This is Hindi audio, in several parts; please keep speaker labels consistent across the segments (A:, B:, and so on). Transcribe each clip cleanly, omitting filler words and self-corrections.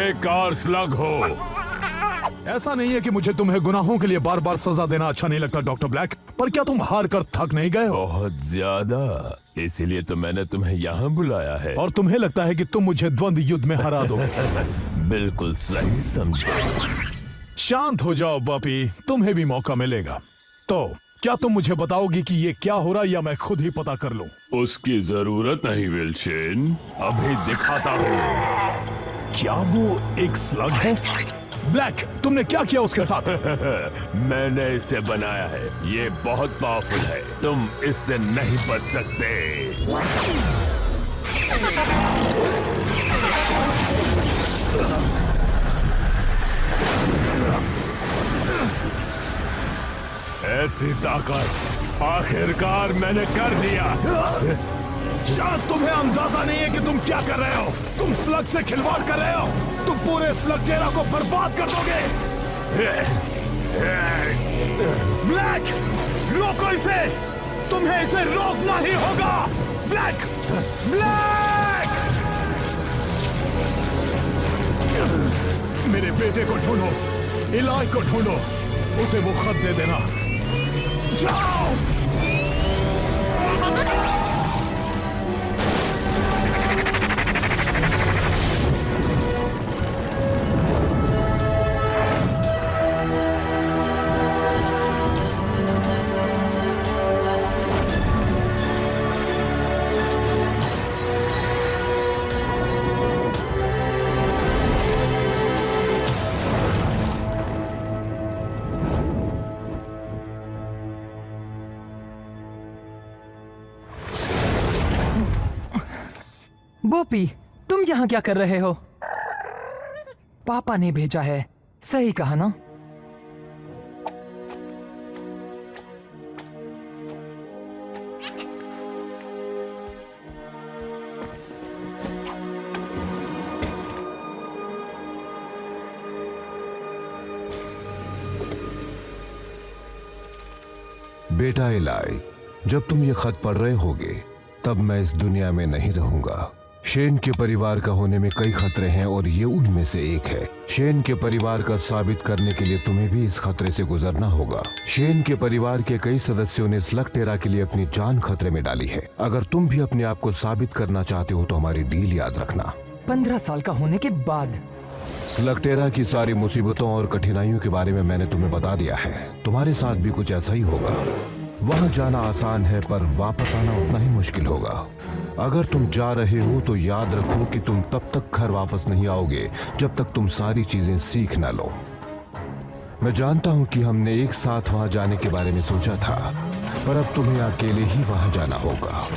A: बेकार स्लग हो।
B: ऐसा नहीं है कि मुझे तुम्हें गुनाहों के लिए बार बार सजा देना अच्छा नहीं लगता डॉक्टर ब्लैक, पर क्या तुम हार कर थक नहीं गए हो?
A: बहुत ज्यादा, इसीलिए तो मैंने तुम्हें यहाँ बुलाया है।
B: और तुम्हें लगता है कि तुम मुझे द्वंद्व युद्ध में हरा दो?
A: बिल्कुल सही समझे।
B: शांत हो जाओ बॉबी, तुम्हें भी मौका मिलेगा। तो क्या तुम मुझे बताओगी कि ये क्या हो रहा, या मैं खुद ही पता कर लूं?
A: उसकी जरूरत नहीं विल्सन, अभी दिखाता हूँ।
B: क्या वो एक स्लग है? ब्लैक, तुमने क्या किया उसके साथ?
A: मैंने इसे बनाया है, ये बहुत पावरफुल है, तुम इससे नहीं बच सकते। ऐसी ताकत आखिरकार मैंने कर दिया।
B: शायद तुम्हें अंदाजा नहीं है कि तुम क्या कर रहे हो। तुम स्लग से खिलवाड़ कर रहे हो। तुम पूरे स्लगटेरा को बर्बाद कर दोगे। ब्लैक, रोको इसे। तुम्हें इसे रोकना ही होगा। ब्लैक, ब्लैक, मेरे बेटे को ढूंढो, इलाई को ढूंढो, उसे वो खत दे देना। जाओ।
C: बोपी, तुम यहाँ क्या कर रहे हो? पापा ने भेजा है, सही कहा ना?
D: बेटा इलाई, जब तुम ये खत पढ़ रहे होगे तब मैं इस दुनिया में नहीं रहूंगा। शेन के परिवार का होने में कई खतरे हैं और ये उनमें से एक है। शेन के परिवार का साबित करने के लिए तुम्हें भी इस खतरे से गुजरना होगा। शेन के परिवार के कई सदस्यों ने स्लगटेरा के लिए अपनी जान खतरे में डाली है। अगर तुम भी अपने आप को साबित करना चाहते हो तो हमारी डील याद रखना।
C: 15 साल का होने के बाद
D: स्लगटेरा की सारी मुसीबतों और कठिनाइयों के बारे में मैंने तुम्हें बता दिया है। तुम्हारे साथ भी कुछ ऐसा ही होगा। वहां जाना आसान है पर वापस आना उतना ही मुश्किल होगा। अगर तुम जा रहे हो तो याद रखो कि तुम तब तक घर वापस नहीं आओगे जब तक तुम सारी चीजें सीख ना लो। मैं जानता हूं कि हमने एक साथ वहां जाने के बारे में सोचा था, पर अब तुम्हें अकेले ही वहां जाना होगा।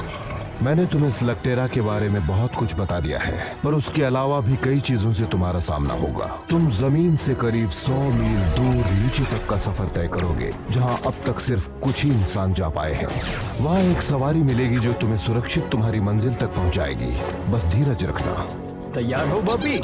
D: मैंने तुम्हें स्लगटेरा के बारे में बहुत कुछ बता दिया है, पर उसके अलावा भी कई चीजों से तुम्हारा सामना होगा। तुम जमीन से करीब 100 मील दूर नीचे तक का सफर तय करोगे, जहां अब तक सिर्फ कुछ ही इंसान जा पाए हैं। वहां एक सवारी मिलेगी जो तुम्हें सुरक्षित तुम्हारी मंजिल तक पहुंचाएगी। बस धीरज रखना।
C: तैयार हो बॉबी?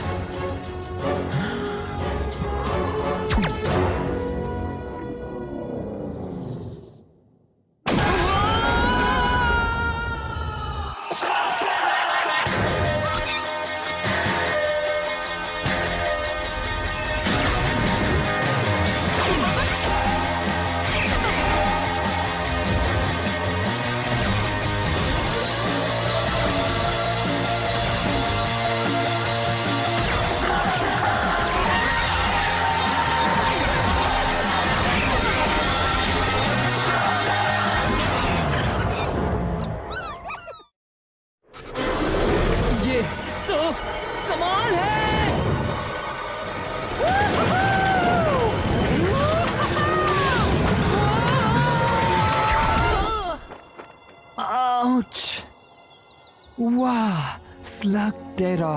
C: वाह, स्लगटेरा,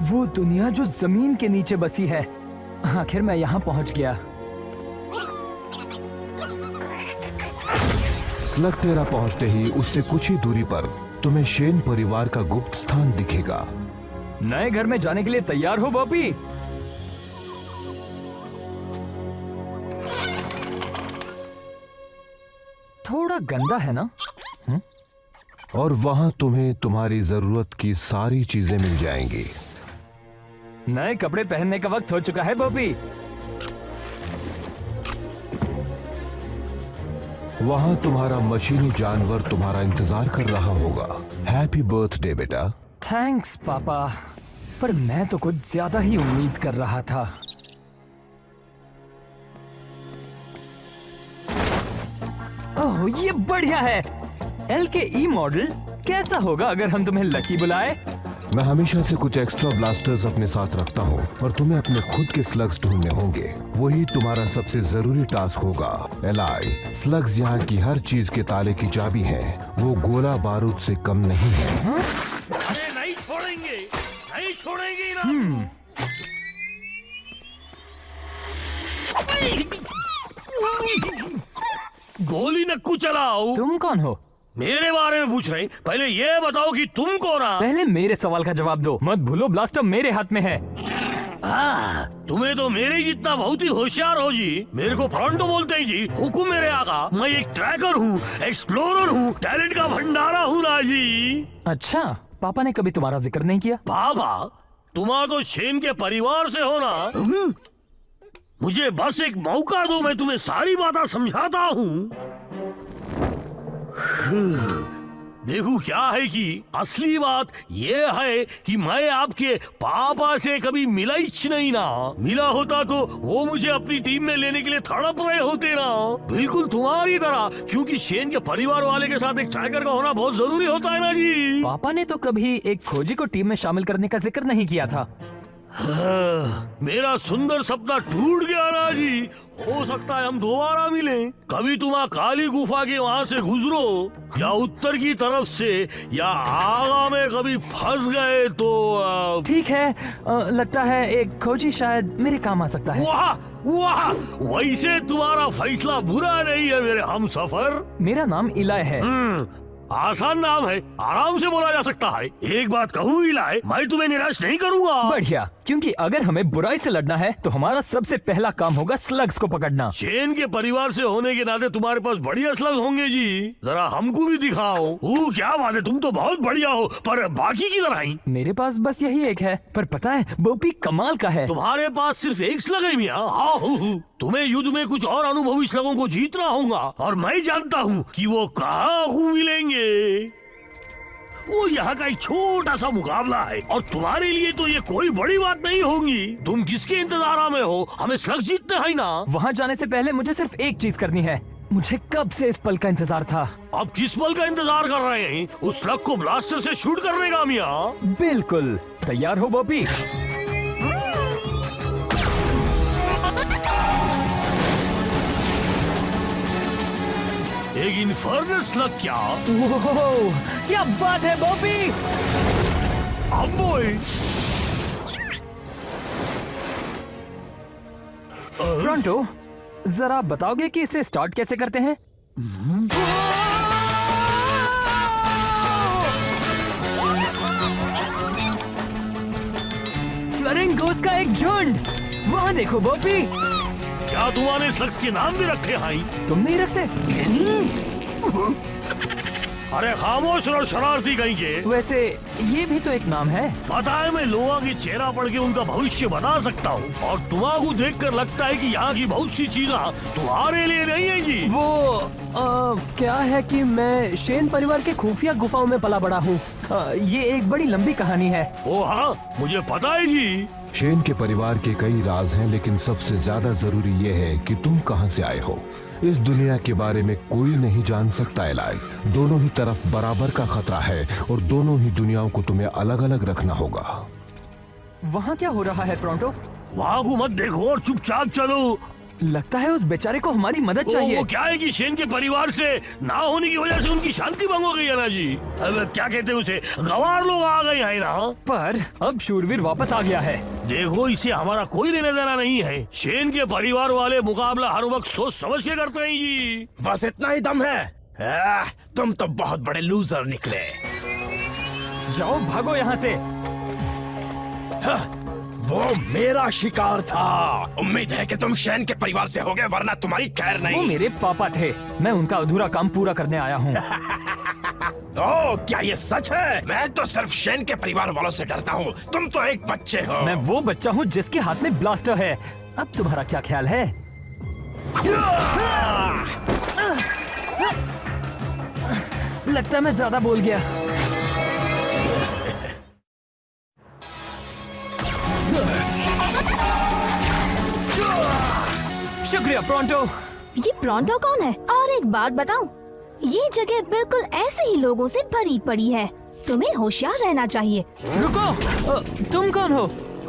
C: वो दुनिया जो जमीन के नीचे बसी है। आखिर मैं यहाँ पहुँच गया।
D: स्लगटेरा पहुंचते ही उससे कुछ ही दूरी पर तुम्हें शेन परिवार का गुप्त स्थान दिखेगा।
C: नए घर में जाने के लिए तैयार हो बॉबी? थोड़ा गंदा है ना?
D: और वहां तुम्हें तुम्हारी जरूरत की सारी चीजें मिल जाएंगी।
C: नए कपड़े पहनने का वक्त हो चुका है बॉबी।
D: वहाँ तुम्हारा मशीनी जानवर तुम्हारा इंतजार कर रहा होगा। हैप्पी बर्थडे बेटा।
C: थैंक्स पापा, पर मैं तो कुछ ज्यादा ही उम्मीद कर रहा था। ओह, ये बढ़िया है। LKE मॉडल कैसा होगा अगर हम तुम्हें लकी बुलाए?
D: मैं हमेशा से कुछ एक्स्ट्रा ब्लास्टर्स अपने साथ रखता हूँ, पर तुम्हें अपने खुद के स्लग्स ढूंढने होंगे। वही तुम्हारा सबसे जरूरी टास्क होगा। एलाई, स्लग्स यहाँ की हर चीज के ताले की चाबी है। वो गोला बारूद से कम नहीं है।
B: अरे नहीं छोड़ेंगे, नहीं छोड़ेंगे ना। गोली नक्कू चलाओ।
C: तुम कौन हो?
B: मेरे बारे में पूछ रहे हैं? पहले ये बताओ कि तुम कौन हो?
C: पहले मेरे सवाल का जवाब दो। मत भूलो ब्लास्टर मेरे हाथ में है।
B: तुम्हें तो मेरे जितना बहुत ही होशियार हो जी। मेरे को फ्रंटो बोलते हैं जी। हुकुम मेरे आका। मैं एक ट्रैकर हूँ, एक्सप्लोरर हूँ, टैलेंट का भंडारा हूँ ना जी।
C: अच्छा, पापा ने कभी तुम्हारा जिक्र नहीं किया?
B: बाबा, तुम्हारा तो शेन के परिवार से हो ना। मुझे बस एक मौका दो, मैं तुम्हें सारी बातें समझाता हूँ। देखो क्या है कि असली बात ये है कि मैं आपके पापा से कभी मिला ही नहीं ना। मिला होता तो वो मुझे अपनी टीम में लेने के लिए तड़प रहे होते ना, बिल्कुल तुम्हारी तरह। क्योंकि शेन के परिवार वाले के साथ एक ट्रैकर का होना बहुत जरूरी होता है ना जी।
C: पापा ने तो कभी एक खोजी को टीम में शामिल करने का जिक्र नहीं किया था।
B: मेरा सुंदर सपना टूट गया ना जी। हो सकता है हम दोबारा मिलें। कभी तुम काली गुफा के वहाँ से गुजरो या उत्तर की तरफ से या आगा में कभी फंस गए तो
C: ठीक है, लगता है एक खोजी शायद मेरे काम आ सकता है।
B: वाह वाह, वैसे तुम्हारा फैसला बुरा नहीं है मेरे हमसफर।
C: मेरा नाम इलाय है।
B: आसान नाम है, आराम से बोला जा सकता है। एक बात कहूँ इलाय, मैं तुम्हें निराश नहीं करूँगा।
C: बढ़िया, क्योंकि अगर हमें बुराई से लड़ना है तो हमारा सबसे पहला काम होगा स्लग्स को पकड़ना।
B: चेन के परिवार से होने के नाते तुम्हारे पास बढ़िया स्लग होंगे जी। जरा हमको भी दिखाओ। क्या बात है, तुम तो बहुत बढ़िया हो, पर बाकी की तरह ही।
C: मेरे पास बस यही एक है, पर पता है बोपी कमाल का है।
B: तुम्हारे पास सिर्फ एक स्लग है मियां। तुम्हें युद्ध में कुछ और अनुभवी स्लगों को जीतना होगा, और मैं जानता हूँ कि वो कहाँ मिलेंगे। वो यहाँ का एक छोटा सा मुकाबला है, और तुम्हारे लिए तो ये कोई बड़ी बात नहीं होगी। तुम किसके इंतजार में हो? हमें स्लग जीतने हैं ना।
C: वहाँ जाने से पहले मुझे सिर्फ एक चीज करनी है। मुझे कब से इस पल का इंतजार था।
B: अब किस पल का इंतजार कर रहे हैं? उस स्लग को ब्लास्टर से शूट करने का मियां।
C: बिल्कुल तैयार हो बॉबी?
B: एक इन्फर्नल स्लग क्या?
C: ओह, क्या बात है बॉबी!
B: अबोय!
C: फ्रंटो, जरा बताओगे कि इसे स्टार्ट कैसे करते हैं? फ्लरिंगोस का एक झुंड! वहाँ देखो बॉबी!
B: क्या तुम्हारे स्लग्स के नाम भी रखे हैं?
C: तुम नहीं रखते?
B: अरे खामोश रहो शरारती कहीं के।
C: वैसे ये भी तो एक नाम है।
B: पता है, मैं लोगों की चेहरा पढ़ के उनका भविष्य बता सकता हूँ, और तुम्हारा देखकर लगता है कि यहाँ की बहुत सी चीजें तुम्हारे लिए नहीं है जी।
C: वो क्या है कि मैं शेन परिवार के खुफिया गुफाओं में पला बड़ा हूँ। ये एक बड़ी लंबी कहानी है।
B: ओ हाँ, मुझे पता है जी।
D: शेन के परिवार के कई राज हैं, लेकिन सबसे ज्यादा जरूरी ये है कि तुम कहां से आए हो। इस दुनिया के बारे में कोई नहीं जान सकता एलाई। दोनों ही तरफ बराबर का खतरा है, और दोनों ही दुनियाओं को तुम्हें अलग अलग रखना होगा।
C: वहाँ क्या हो रहा है प्रोंटो?
B: वहाँ को मत देखो और चुपचाप चलो।
C: लगता है उस बेचारे को हमारी मदद चाहिए।
B: वो क्या है कि शेन के परिवार से ना होने की वजह से उनकी शांति भंग हो गई है ना जी। अब क्या कहते हैं उसे, गवार लोग आ गए हैं ना।
C: पर अब शूरवीर वापस आ गया है।
B: देखो, इसे हमारा कोई लेना देना नहीं है। शेन के परिवार वाले मुकाबला हर वक्त सोच समझ के करते हैं जी।
E: बस इतना ही दम है। तुम तो बहुत बड़े लूजर निकले।
C: जाओ भागो यहाँ से।
E: वो मेरा शिकार था। उम्मीद है कि तुम शेन के परिवार से होगे, वरना तुम्हारी खैर नहीं।
C: वो मेरे पापा थे, मैं उनका अधूरा काम पूरा करने आया हूँ।
E: ओह, क्या ये सच है? मैं तो सिर्फ शेन के परिवार वालों से डरता हूँ। तुम तो एक बच्चे हो।
C: मैं वो बच्चा हूँ जिसके हाथ में ब्लास्टर है। अब तुम्हारा क्या ख्याल है? लगता है मैं ज्यादा बोल गया। शुक्रिया प्रोंटो।
F: ये प्रोंटो कौन है? और एक बात बताऊं, ये जगह बिल्कुल ऐसे ही लोगों से भरी पड़ी है। तुम्हें होशियार रहना चाहिए।
C: रुको, तुम कौन हो?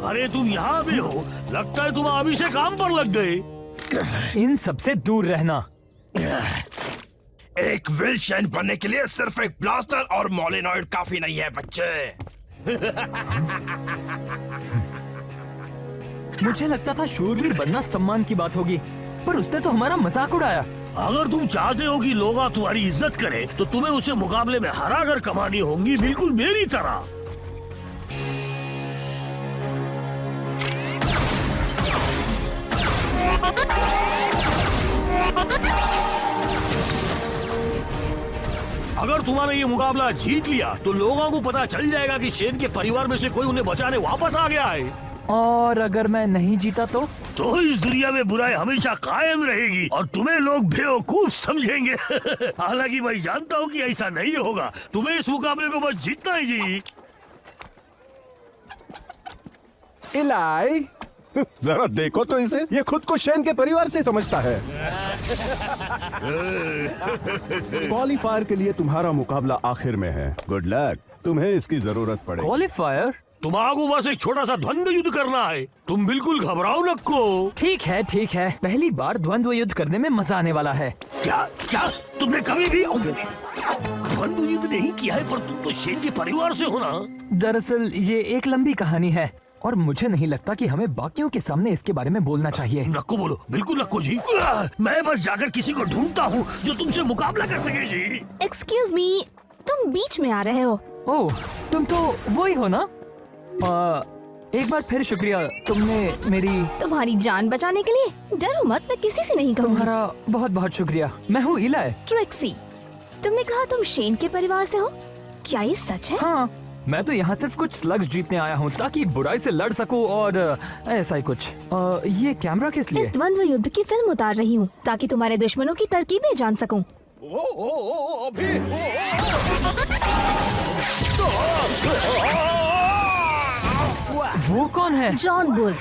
B: अरे तुम यहाँ भी हो? लगता है तुम अभी से काम पर लग गए।
C: इन सबसे दूर रहना।
E: एक विल शेन बनने के लिए सिर्फ एक ब्लास्टर और मोलिनॉइड काफी नहीं है बच्चे।
C: मुझे लगता था शूरवीर बनना सम्मान की बात होगी, पर उसने तो हमारा मजाक उड़ाया।
B: अगर तुम चाहते हो कि लोग तुम्हारी इज्जत करें, तो तुम्हें उसे मुकाबले में हरा कर कमानी होंगी, बिल्कुल मेरी तरह। अगर तुम्हारा ये मुकाबला जीत लिया, तो लोगों को पता चल जाएगा कि शेन के परिवार में से कोई उन्हें बचाने वापस आ गया है।
C: और अगर मैं नहीं जीता
B: तो इस दुनिया में बुराई हमेशा कायम रहेगी और तुम्हें लोग बेवकूफ समझेंगे। हालांकि मैं जानता हूँ कि ऐसा नहीं होगा। तुम्हें इस मुकाबले को बस जीतना ही जी।
G: इलाई, जरा देखो तो इसे, ये खुद को शेन के परिवार से समझता है। क्वालीफायर के लिए तुम्हारा मुकाबला आखिर में है। गुड लक, तुम्हें इसकी जरूरत पड़ेगी।
C: क्वालीफायर?
B: तुम्हारा बस एक छोटा सा द्वंद्व युद्ध करना है। तुम बिल्कुल घबराओ नको।
C: ठीक है ठीक है, पहली बार द्वंद्व युद्ध करने में मजा आने वाला है।
B: क्या क्या तुमने कभी भी द्वंद्व युद्ध नहीं किया है? पर तुम तो शेन के परिवार से हो ना।
C: दरअसल ये एक लंबी कहानी है और मुझे नहीं लगता कि हमें बाकियों के सामने इसके बारे में बोलना चाहिए।
B: नको बोलो, बिल्कुल नको जी। मैं बस जाकर किसी को ढूंढता हूँ जो तुमसे मुकाबला कर सके जी।
F: एक्सक्यूज मी, तुम बीच में आ रहे हो।
C: ओह, तुम तो वही हो ना? एक बार फिर शुक्रिया, तुमने मेरी।
F: तुम्हारी जान बचाने के लिए डरो मत, मैं किसी से नहीं कहूँगी।
C: तुम्हारा बहुत बहुत शुक्रिया। मैं हूँ इलाई।
F: ट्रिक्सी, तुमने कहा तुम शेन के परिवार से हो, क्या ये सच है?
C: हाँ, मैं तो यहाँ सिर्फ कुछ स्लग्स जीतने आया हूँ ताकि बुराई से लड़ सकूँ और ऐसा ही कुछ। ये कैमरा किस लिए?
F: इस द्वंद्व युद्ध की फिल्म उतार रही हूँ ताकि तुम्हारे दुश्मनों की तरकीबें जान सकूँ।
C: वो कौन है?
F: John bull.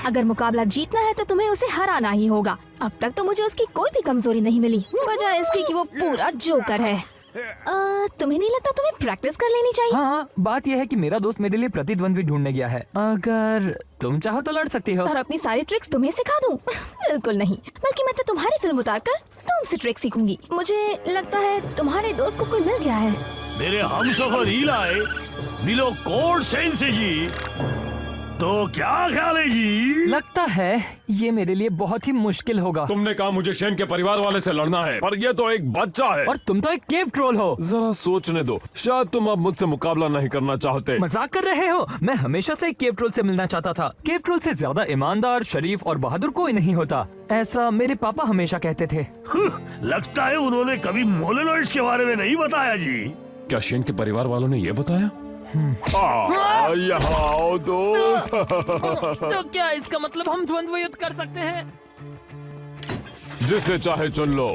F: अगर मुकाबला जीतना है तो तुम्हें उसे हराना ही होगा। अब तक तो मुझे उसकी कोई भी कमजोरी नहीं मिली, वजह इसकी कि वो पूरा जोकर है। तुम्हें नहीं लगता तुम्हें प्रैक्टिस कर लेनी चाहिए?
C: हाँ, बात यह है कि मेरा दोस्त मेरे लिए प्रतिद्वंद्वी ढूंढने गया है। अगर तुम चाहो तो लड़ सकती हो।
F: और अपनी सारी ट्रिक्स तुम्हें सिखा दूं? बिल्कुल नहीं, बल्कि मैं तो तुम्हारी फिल्म उतारकर तुमसे ट्रिक सीखूंगी। मुझे लगता है तुम्हारे दोस्त को कोई मिल गया है।
B: मेरे हमसफर इलाई, मिलो कोड सेन से जी। तो क्या ख्याल है जी?
C: लगता है ये मेरे लिए बहुत ही मुश्किल होगा।
A: तुमने कहा मुझे शेन के परिवार वाले से लड़ना है, पर ये तो एक बच्चा है।
C: और तुम तो एक केव ट्रोल हो।
A: जरा सोचने दो, शायद तुम अब मुझसे मुकाबला नहीं करना चाहते।
C: मजाक कर रहे हो? मैं हमेशा से एक केव ट्रोल से मिलना चाहता था। केव ट्रोल से ज्यादा ईमानदार, शरीफ और बहादुर कोई नहीं होता, ऐसा मेरे पापा हमेशा कहते थे।
B: लगता है उन्होंने कभी मोलेनॉइड्स के बारे में नहीं बताया जी।
A: क्या शेन के परिवार वालों ने ये बताया? यहाँ आओ दोस्त।
C: तो क्या इसका मतलब हम द्वंद्व युद्ध कर सकते हैं?
A: जिसे चाहे चुन लो।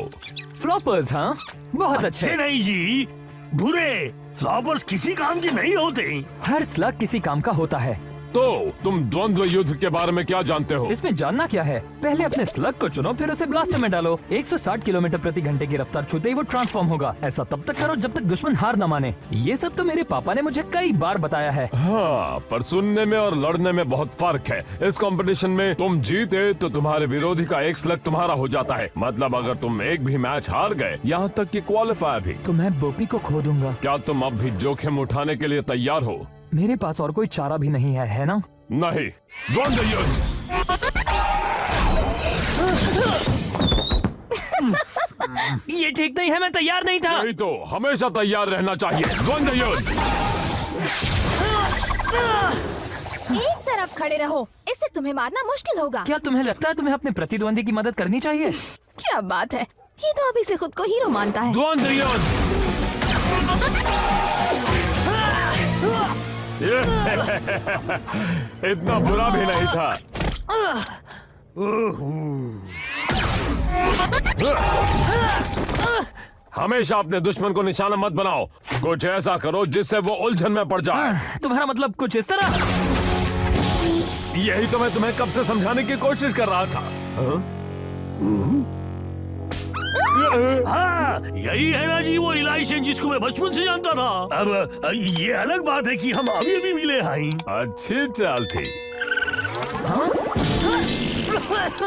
C: फ्लॉपर्स? हाँ, बहुत अच्छे।
B: नहीं जी, बुरे फ्लॉपर्स किसी काम की नहीं होते।
C: हर स्लग किसी काम का होता है।
A: तो तुम द्वंद्व युद्ध के बारे में क्या जानते हो?
C: इसमें जानना क्या है? पहले अपने स्लग को चुनो, फिर उसे ब्लास्टर में डालो। 160 किलोमीटर प्रति घंटे की रफ्तार छूते ही वो ट्रांसफॉर्म होगा। ऐसा तब तक करो जब तक दुश्मन हार न माने। ये सब तो मेरे पापा ने मुझे कई बार बताया है।
A: हाँ, पर सुनने में और लड़ने में बहुत फर्क है। इस कंपटीशन में तुम जीते तो तुम्हारे विरोधी का एक स्लग तुम्हारा हो जाता है। मतलब अगर तुम एक भी मैच हार गए, यहाँ तक कि क्वालिफायर भी,
C: तो मैं बोपी को खो दूंगा।
A: क्या तुम अब भी जोखिम उठाने के लिए तैयार हो?
C: मेरे पास और कोई चारा भी नहीं है ना?
A: नहीं। द्वंद्व युद्ध।
C: ये ठीक नहीं है, मैं तैयार नहीं था।
A: नहीं तो हमेशा तैयार रहना चाहिए। द्वंद्व युद्ध।
F: एक तरफ खड़े रहो, इससे तुम्हें मारना मुश्किल होगा।
C: क्या तुम्हें लगता है तुम्हें अपने प्रतिद्वंदी की मदद करनी चाहिए?
F: क्या बात है, ये तो अभी से खुद को हीरो मानता है।
A: द्वंद्व युद्ध। इतना बुरा भी नहीं था। हमेशा अपने दुश्मन को निशाना मत बनाओ। कुछ ऐसा करो जिससे वो उलझन में पड़ जाए।
C: तुम्हारा मतलब कुछ इस तरह?
A: यही तो मैं तुम्हें कब से समझाने की कोशिश कर रहा था।
B: हाँ, यही है ना जी वो इलाई सेन जिसको मैं बचपन से जानता था। अब ये अलग बात है कि हम अभी अभी मिले हैं।
A: अच्छी चाल थी।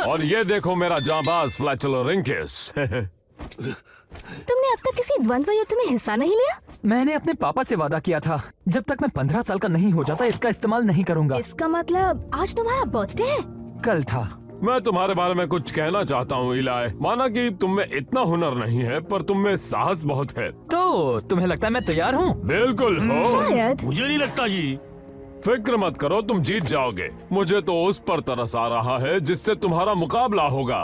A: और ये देखो मेरा जांबाज फ्लैचुलर रिंकेस।
F: तुमने अब तक किसी द्वंद्व युद्ध में हिस्सा नहीं लिया?
C: मैंने अपने पापा से वादा किया था, जब तक मैं 15 साल का नहीं हो जाता इसका इस्तेमाल नहीं करूंगा।
F: इसका मतलब आज तुम्हारा बर्थडे है?
C: कल था।
A: मैं तुम्हारे बारे में कुछ कहना चाहता हूँ इलाई। माना कि तुम में इतना हुनर नहीं है, पर तुम में साहस बहुत है।
C: तो तुम्हें लगता है मैं तैयार हूँ?
A: बिल्कुल हो।
F: शायद।
B: मुझे नहीं लगता जी।
A: फिक्र मत करो, तुम जीत जाओगे। मुझे तो उस पर तरस आ रहा है जिससे तुम्हारा मुकाबला होगा।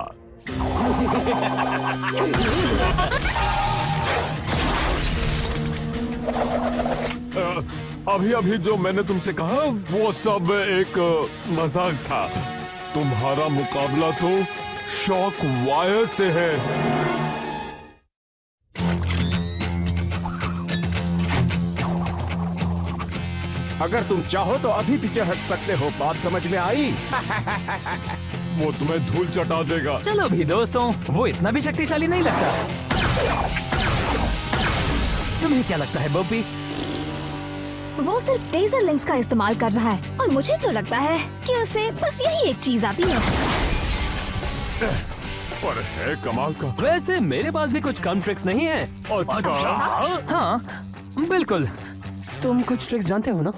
A: अभी अभी जो मैंने तुमसे कहा वो सब एक मजाक था। तुम्हारा मुकाबला तो शॉक वायर से है।
G: अगर तुम चाहो तो अभी पीछे हट सकते हो। बात समझ में आई?
A: वो तुम्हें धूल चटा देगा।
C: चलो भी दोस्तों, वो इतना भी शक्तिशाली नहीं लगता। तुम्हें क्या लगता है बॉबी?
F: वो सिर्फ टेजर लिंक्स का इस्तेमाल कर रहा है और मुझे तो लगता है कि उसे बस यही एक चीज आती है।
A: पर है कमाल का।
C: वैसे मेरे पास भी कुछ कम ट्रिक्स नहीं है।
A: अच्छा,
C: हाँ बिल्कुल। तुम कुछ ट्रिक्स जानते हो ना?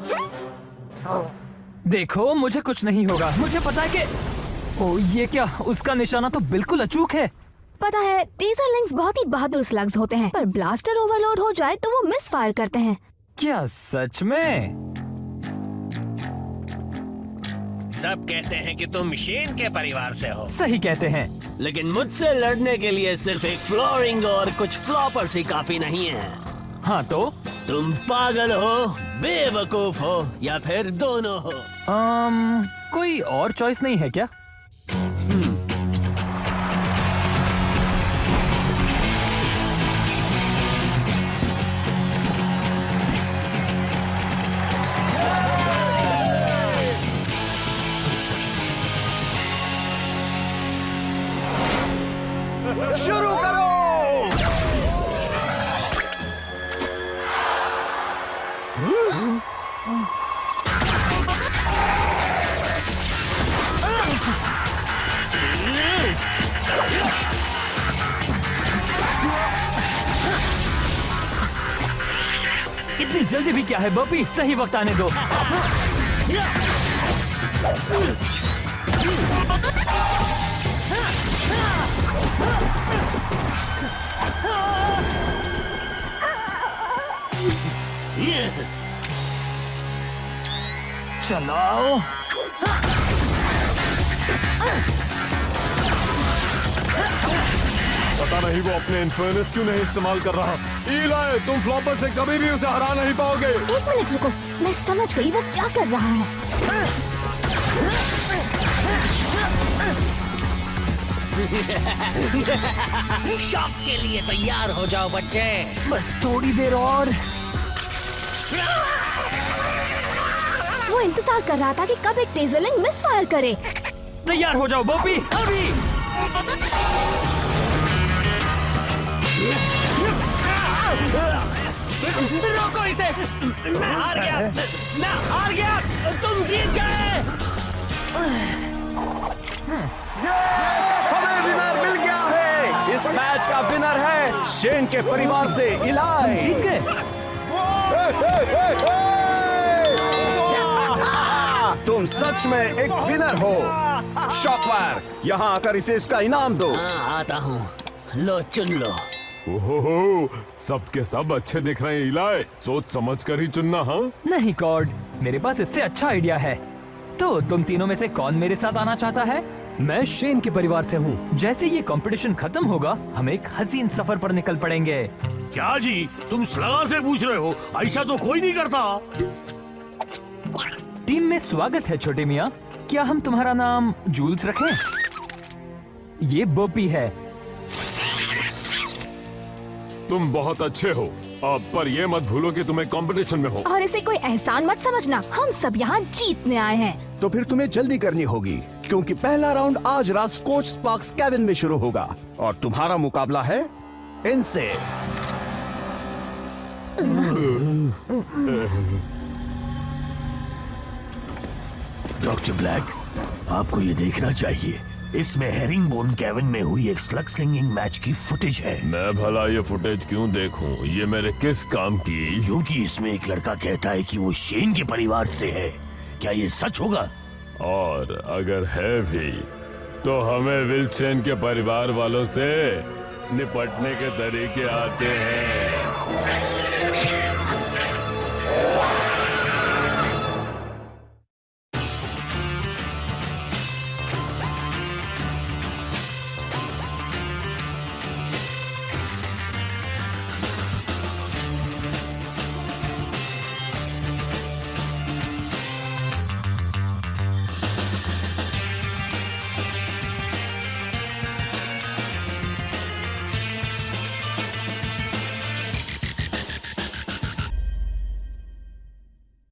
C: देखो मुझे कुछ नहीं होगा। मुझे पता है कि ओ ये क्या, उसका निशाना तो बिल्कुल अचूक है।
F: पता है टेजर लिंक्स बहुत ही बहादुर स्लग्स होते हैं, पर ब्लास्टर ओवरलोड हो जाए तो वो मिस फायर करते हैं।
C: क्या सच में?
E: सब कहते हैं कि तुम शेन के परिवार से हो,
C: सही कहते हैं।
H: लेकिन मुझसे लड़ने के लिए सिर्फ एक फ्लोरिंग और कुछ फ्लॉपर्स ही काफी नहीं है।
C: हाँ तो
H: तुम पागल हो, बेवकूफ हो या फिर दोनों हो।
C: कोई और चॉइस नहीं है क्या?
G: शुरू करो।
C: इतनी जल्दी भी क्या है बॉबी? सही वक्त आने दो। चलाओ।
A: पता नहीं वो अपने इन्फर्नस क्यों नहीं इस्तेमाल कर रहा। इलाई, तुम फ्लॉपर से कभी भी उसे हरा नहीं पाओगे।
F: एक मिनट रुको, मैं समझ गई वो क्या कर रहा है।
H: शॉक के लिए तैयार हो जाओ बच्चे।
C: बस थोड़ी देर और।
F: वो इंतजार कर रहा था कि कब एक टेजर लिंक मिस फायर करे।
C: तैयार हो जाओ बॉबी, अभी।
H: रोको इसे। मैं हार गया, मैं हार गया, तुम जीत गए।
G: हमें विनर मिल गया है। इस मैच का विनर है शेन के परिवार से इलाई।
C: जीत गए।
G: तुम सच में एक विनर हो। शॉकवायर, यहाँ आकर इसे इसका इनाम दो।
H: हाँ आता हूँ, लो चुन लो।
A: ओहो, सबके सब अच्छे दिख रहे हैं इलाई। सोच समझ कर ही चुनना। हाँ
C: नहीं कॉर्ड, मेरे पास इससे अच्छा आइडिया है। तो तुम तीनों में से कौन मेरे साथ आना चाहता है? मैं शेन के परिवार से हूँ। जैसे ये कंपटीशन खत्म होगा, हम एक हसीन सफर पर निकल पड़ेंगे।
B: क्या जी, तुम स्लगा से पूछ रहे हो? ऐसा तो कोई नहीं करता।
C: टीम में स्वागत है छोटे मियाँ। क्या हम तुम्हारा नाम जूल्स रखें? ये बोपी है।
A: तुम बहुत अच्छे हो, पर ये मत भूलो कि तुम एक कंपटीशन में हो।
F: और इसे कोई एहसान मत समझना, हम सब यहाँ जीतने आए हैं।
G: तो फिर तुम्हें जल्दी करनी होगी, क्योंकि पहला राउंड आज रात स्कॉच स्पार्क्स केबिन में शुरू होगा और तुम्हारा मुकाबला है इनसे।
B: डॉक्टर ब्लैक, आपको ये देखना चाहिए, इसमें हेरिंगबोन केविन में हुई एक स्लग स्लिंगिंग मैच की फुटेज है।
A: मैं भला ये फुटेज क्यों देखूं? ये मेरे किस काम की?
B: क्योंकि इसमें एक लड़का कहता है कि वो शेन के परिवार से है। क्या ये सच होगा?
A: और अगर है भी तो हमें विल्सन के परिवार वालों से निपटने के तरीके आते हैं।